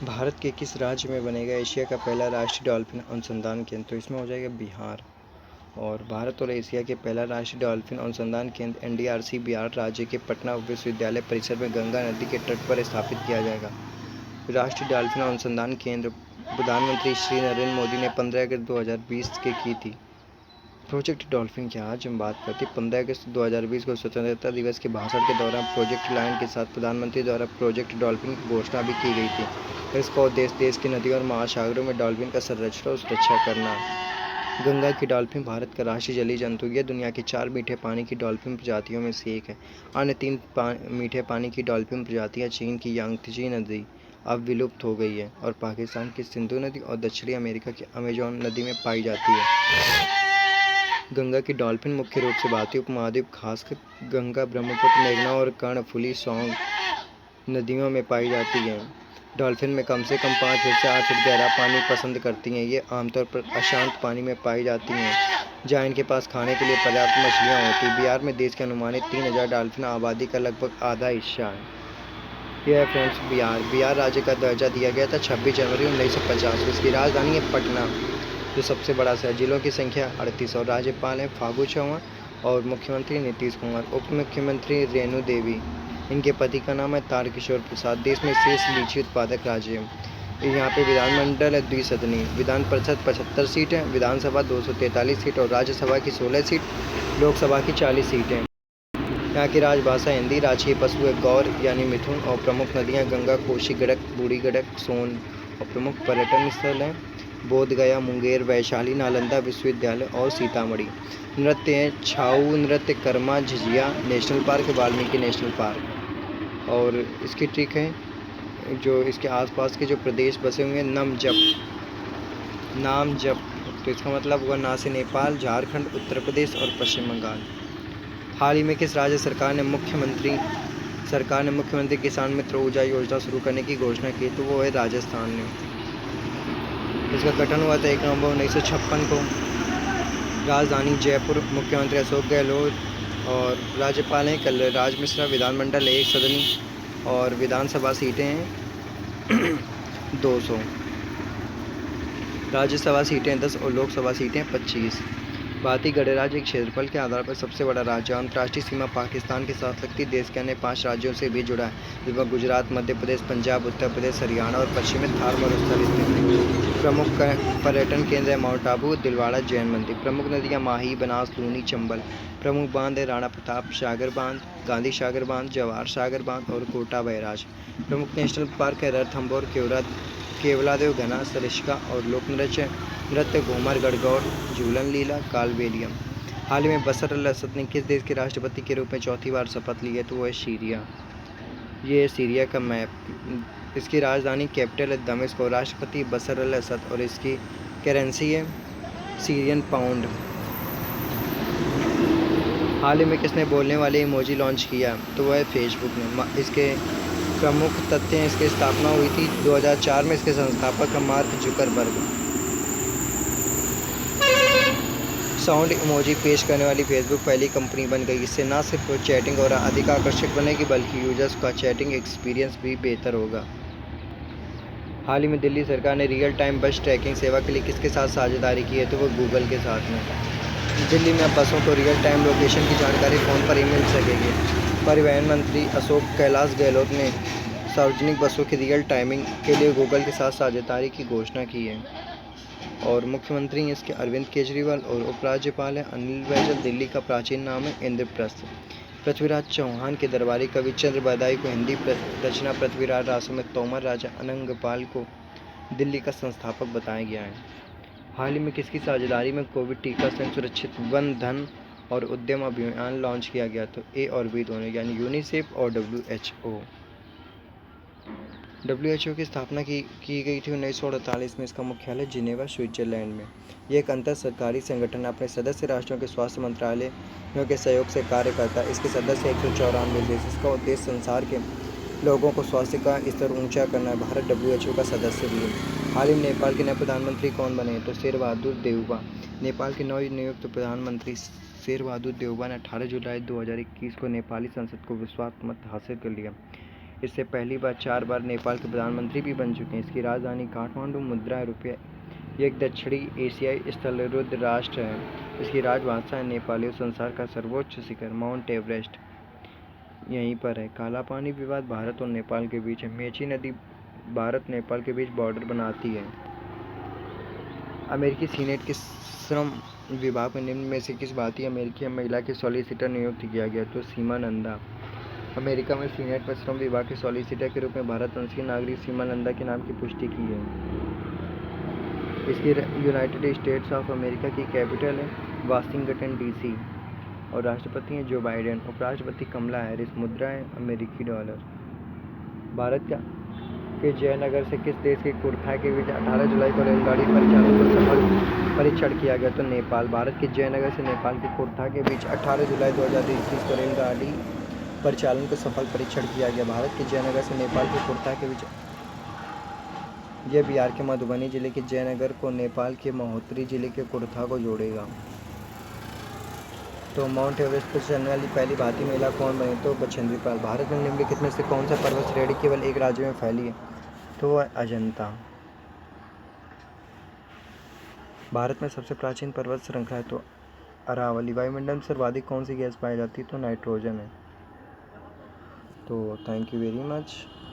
भारत के किस राज्य में बनेगा एशिया का पहला राष्ट्रीय डॉल्फिन अनुसंधान केंद्र? तो इसमें हो जाएगा बिहार। और भारत और एशिया के पहला राष्ट्रीय डॉल्फिन अनुसंधान केंद्र एनडीआरसी बिहार राज्य के पटना विश्वविद्यालय परिसर में गंगा नदी के तट पर स्थापित किया जाएगा। राष्ट्रीय डॉल्फिन अनुसंधान केंद्र प्रधानमंत्री श्री नरेंद्र मोदी ने 15 अगस्त 2020 के की थी। प्रोजेक्ट डॉल्फिन की आज हम बात करते हैं। 15 अगस्त 2020 को स्वतंत्रता दिवस के भाषण के दौरान प्रोजेक्ट लायन के साथ प्रधानमंत्री द्वारा प्रोजेक्ट डॉल्फिन की घोषणा भी की गई थी। इसका उद्देश्य देश की नदियों और महासागरों में डॉल्फिन का संरक्षण और सुरक्षा करना है। गंगा की डॉल्फिन भारत का राष्ट्रीय जलीय जंतु। यह दुनिया की 4 मीठे पानी की डॉल्फिन प्रजातियों में से एक है। अन्य 3 मीठे पानी की डॉल्फिन प्रजातियां चीन की यांगत्जे नदी अब विलुप्त हो गई है और पाकिस्तान की सिंधु नदी और दक्षिणी अमेरिका की अमेजोन नदी में पाई जाती है। गंगा की डॉल्फिन मुख्य रूप से भारतीय उपमहाद्वीप खासकर गंगा, ब्रह्मपुत्र, मेघना और कर्णफुली सौंग नदियों में पाई जाती हैं। डॉल्फिन में कम से कम 5 फीट से 8 फीट गहरा पानी पसंद करती हैं। ये आमतौर पर अशांत पानी में पाई जाती हैं जहाँ इनके पास खाने के लिए पर्याप्त मछलियाँ होती हैं। बिहार में देश की अनुमानित 3000 डॉल्फिन आबादी का लगभग आधा हिस्सा है। यह है फ्रेंड्स बिहार राज्य का दर्जा दिया गया था 26 जनवरी 1950। इसकी राजधानी है पटना, जो सबसे बड़ा शहर। जिलों की संख्या 38 और राज्यपाल हैं फागू चौहान और मुख्यमंत्री नीतीश कुमार। उप मुख्यमंत्री रेणु देवी। इनके पति का नाम है तारकिशोर प्रसाद। देश में शीर्ष लीची उत्पादक राज्य है। यहाँ पे विधानमंडल है द्विसदनी। विधान परिषद 75 सीट है, विधानसभा 243 सीट और राज्यसभा की 16 सीट, लोकसभा की 40 सीटें। यहाँ की राजभाषा हिंदी। राजकीय पशु है गौर यानी मिथुन और प्रमुख नदियाँ गंगा, कोसी, गंडक, बूढ़ी गंडक, सोन और प्रमुख पर्यटन स्थल हैं बोधगया, मुंगेर, वैशाली, नालंदा विश्वविद्यालय और सीतामढ़ी। नृत्य है छाऊ नृत्य, Karma, jhijhiya national park, Valmiki national park. और इसकी ट्रिक है जो इसके आसपास के जो प्रदेश बसे हुए हैं नाम जप। तो इसका मतलब हुआ ना से नेपाल, झारखंड, उत्तर प्रदेश और पश्चिम बंगाल। हाल ही में किस राज्य सरकार ने मुख्यमंत्री किसान मित्र ऊर्जा योजना शुरू करने की घोषणा की? तो वो है राजस्थान ने। इसका गठन हुआ था 1 नवंबर 1956 को। राजधानी जयपुर। मुख्यमंत्री अशोक गहलोत और राज्यपाल हैं कलराज मिश्रा। विधानमंडल 1 सदनी और विधानसभा सीटें हैं 200। राज्यसभा सीटें 10 और लोकसभा सीटें 25। भारतीय गणराज्य क्षेत्रफल के आधार पर सबसे बड़ा राज्य। अंतर्राष्ट्रीय सीमा पाकिस्तान के साथ लगती देश के अन्य 5 राज्यों से भी जुड़ा है, जिसमें गुजरात, मध्य प्रदेश, पंजाब, उत्तर प्रदेश, हरियाणा और पश्चिम में थार मरुस्थल स्थित है। प्रमुख पर्यटन केंद्र है माउंट आबू, दिलवाड़ा जैन मंदिर। प्रमुख नदियाँ माही, बनास, लूनी, चंबल। प्रमुख बांध है राणा प्रताप सागर बांध, गांधी सागर बांध, जवाहर सागर बांध और कोटा बैराज। प्रमुख नेशनल पार्क है रणथंभौर, केवलादेव, घना, सरिस्का और लोक नृत्य घूमर, गणगौर, झूलन लीला, कालबेलियम। हाल ही में बशर अल असद ने किस देश के राष्ट्रपति के रूप में 4थी बार शपथ ली है? तो वो है सीरिया। ये है सीरिया का मैप। इसकी राजधानी कैपिटल है दमिश्क और राष्ट्रपति बशर अल असद और इसकी करेंसी है सीरियन पाउंड। हाल ही में किसने बोलने वाले इमोजी लॉन्च किया? तो वह है फेसबुक ने। इसके प्रमुख तथ्य हैं। इसकी स्थापना हुई थी 2004 में। इसके संस्थापक है मार्क जुकरबर्ग। साउंड इमोजी पेश करने वाली फेसबुक पहली कंपनी बन गई। इससे न सिर्फ चैटिंग और अधिक आकर्षक बनेगी बल्कि यूजर्स का चैटिंग एक्सपीरियंस भी बेहतर होगा। हाल ही में दिल्ली सरकार ने रियल टाइम बस ट्रैकिंग सेवा के लिए किसके साथ साझेदारी की है? तो वो गूगल के साथ में। दिल्ली में अब बसों को रियल टाइम लोकेशन की जानकारी फ़ोन पर ही मिल सकेगी। परिवहन मंत्री अशोक कैलाश गहलोत ने सार्वजनिक बसों की रियल टाइमिंग के लिए गूगल के साथ साझेदारी की घोषणा की है। और मुख्यमंत्री इसके अरविंद केजरीवाल और उपराज्यपाल हैं अनिल बैजल। दिल्ली का प्राचीन नाम है इंद्रप्रस्थ। पृथ्वीराज चौहान के दरबारी कवि चंद्र बरदाई को हिंदी रचना पृथ्वीराज रासों में तोमर राजा अनंगपाल को दिल्ली का संस्थापक बताया गया है। हाल ही में किसकी साझेदारी में कोविड टीका संग सुरक्षित वन धन और उद्यम अभियान लॉन्च किया गया? तो ए और बी दोनों यानी यूनिसेफ और WHO की स्थापना की गई थी 1948 में। इसका मुख्यालय जिनेवा स्विट्जरलैंड में। यह एक अंतर सरकारी संगठन अपने सदस्य राष्ट्रों के स्वास्थ्य मंत्रालयों के सहयोग से कार्य करता है। इसके सदस्य 194 देश। इसका उद्देश्य संसार के लोगों को स्वास्थ्य का स्तर ऊंचा करना है। भारत WHO का सदस्य भी है। हाल ही में नेपाल के नए प्रधानमंत्री कौन बने? तो शेरबहादुर देउबा। नेपाल के नवनियुक्त प्रधानमंत्री शेरबहादुर देउबा ने 18 जुलाई 2021 को नेपाली संसद को विश्वास मत हासिल कर लिया। इससे पहली बार 4 बार नेपाल के प्रधानमंत्री भी बन चुके हैं। इसकी राजधानी काठमांडू, मुद्रा रुपये। ये एक दक्षिणी एशियाई स्थलरुद्ध राष्ट्र है। इसकी राजभाषा है नेपाली और संसार का सर्वोच्च शिखर माउंट एवरेस्ट यहीं पर है। काला पानी विवाद भारत और नेपाल के बीच है। मेची नदी भारत नेपाल के बीच बॉर्डर बनाती है। अमेरिकी सीनेट के श्रम विभाग में निम्न में से किस भारतीय अमेरिकी महिला के सॉलिसिटर नियुक्त किया गया? तो सीमा नंदा। अमेरिका में सीनेट में श्रम विभाग के सॉलिसिटर के रूप में भारत वंश की नागरिक सीमा नंदा के नाम की पुष्टि की है। इसकी यूनाइटेड स्टेट्स ऑफ अमेरिका की कैपिटल है वाशिंगटन डीसी और राष्ट्रपति हैं जो बाइडेन। उपराष्ट्रपति कमला हैरिस। मुद्रा है अमेरिकी डॉलर। भारत के जयनगर से किस देश के कुर्था के बीच 18 जुलाई को रेलगाड़ी परिचालन का सफल परीक्षण किया गया? तो नेपाल। भारत के जयनगर से नेपाल के कुर्था के बीच 18 जुलाई 2021 को रेलगाड़ी परिचालन का सफल परीक्षण किया गया। भारत के जयनगर से नेपाल के कुर्था के बीच यह बिहार के मधुबनी जिले के जयनगर को नेपाल के महोत्तरी जिले के कुर्था को जोड़ेगा। तो माउंट एवरेस्ट पर चढ़ने वाली पहली भारतीय महिला कौन बनी? तो बछेंद्री पाल। भारत में निम्नलिखित में से कौन सा पर्वत श्रेणी केवल एक राज्य में फैली है? तो वह अजंता। भारत में सबसे प्राचीन पर्वत श्रृंखला है तो अरावली। वायुमंडल में सर्वाधिक कौन सी गैस पाई जाती है? तो नाइट्रोजन है। तो थैंक यू वेरी मच।